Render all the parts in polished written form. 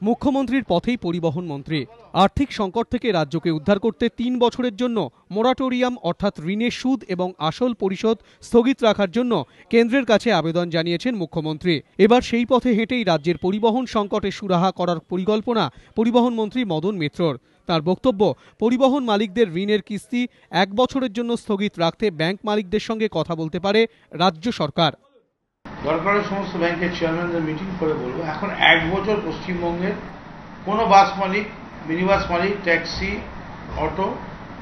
মুখ্যমন্ত্রীর পথেই পরিবহন মন্ত্রী। আর্থিক সংকট থেকে রাজ্যকে উদ্ধার করতে ৩ বছরের জন্য মোরাটোরিয়াম অর্থাৎ ঋণের সুদ এবং আসল পরিশোধ স্থগিত রাখার জন্য কেন্দ্রের কাছে আবেদন জানিয়েছেন মুখ্যমন্ত্রী। এবার সেই পথে হেঁটেই রাজ্যের পরিবহন সংকটে সুরাহা করার পরিকল্পনা পরিবহন মন্ত্রী মদন মিত্রর। তার বক্তব্য, পরিবহন মালিকদের ঋণের কিস্তি ১ বছরের জন্য স্থগিত রাখতে ব্যাংক মালিকদের সঙ্গে কথা বলতে পারে রাজ্য সরকার। দরকার সমস্ত ব্যাংকের চেয়ারম্যানদের মিটিং করে বলবো, এখন 1 বছর পশ্চিমবঙ্গের কোনো বাস মালিক, মিনি বাস মালিক, ট্যাক্সি, অটো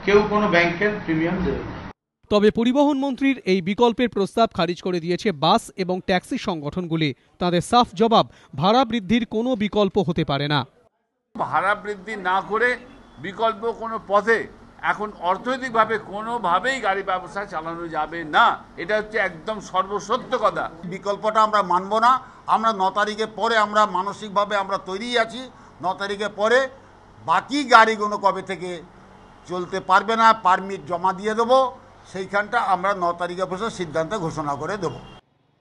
কেউ কোনো ব্যাংকের প্রিমিয়াম দেবে না। তবে পরিবহন মন্ত্রীর এই বিকল্পের প্রস্তাব খারিজ করে দিয়েছে বাস এবং ট্যাক্সি সংগঠনগুলি। তাদের সাফ জবাব, ভাড়া বৃদ্ধির কোনো বিকল্প হতে পারে না। ভাড়া বৃদ্ধি না করে বিকল্প কোনো পথে এখন অর্থনৈতিকভাবে কোনোভাবেই গাড়ি ব্যবসা চালানো যাবে না। এটা হচ্ছে একদম সর্বসত্য কথা। বিকল্পটা আমরা মানব না। আমরা 9 তারিখের পরে আমরা মানসিকভাবে আমরা তৈরি আছি। 9 তারিখের পরে বাকি গাড়িগুলো কবে থেকে চলতে পারবে না, পারমিট জমা দিয়ে দেবো, সেইখানটা আমরা 9 তারিখে বসে সিদ্ধান্ত ঘোষণা করে দেবো।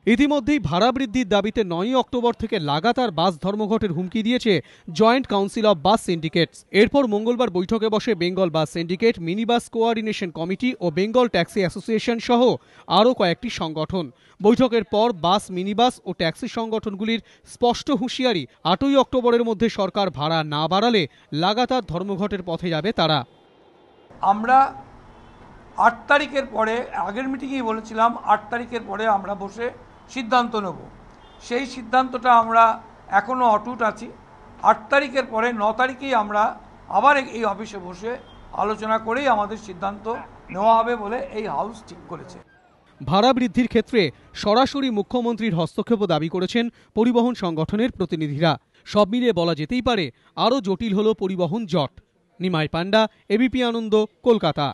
ইতিমধ্যেই ভাড়া বৃদ্ধির দাবিতে 9 অক্টোবর থেকে লাগাতার বাস ধর্মঘটের হুমকি দিয়েছে joint council of bus syndicates. এরপর মঙ্গলবার বৈঠকে বসে Bengal bus syndicate, mini bus coordination committee ও বেঙ্গল ট্যাক্সি অ্যাসোসিয়েশন সহ আরও কয়েকটি সংগঠন। বৈঠকের পর বাস, মিনি বাস ও ট্যাক্সি সংগঠনগুলির স্পষ্ট হুঁশিয়ারি, 8ই অক্টোবরের মধ্যে সরকার ভাড়া না বাড়ালে লাগাতার ধর্মঘটের পথে যাবে তারা। আমরা 8 তারিখের পরে, আগের মিটিংয়েই বলেছিলাম 8 তারিখের পরে আমরা বসে সিদ্ধান্ত নেব। সেই সিদ্ধান্তটা আমরা এখনও অটুট আছি। 8 তারিখের পরে 9 তারিখেই আমরা আবার এই অফিসে বসে আলোচনা করেই আমাদের সিদ্ধান্ত নেওয়া হবে বলে এই হাউস ঠিক করেছে। ভাড়া বৃদ্ধির ক্ষেত্রে সরাসরি মুখ্যমন্ত্রীর হস্তক্ষেপও দাবি করেছেন পরিবহন সংগঠনের প্রতিনিধিরা। সব মিলিয়ে বলা যেতেই পারে আরও জটিল হল পরিবহন জট। নিমাই পান্ডা, এবিপি আনন্দ, কলকাতা।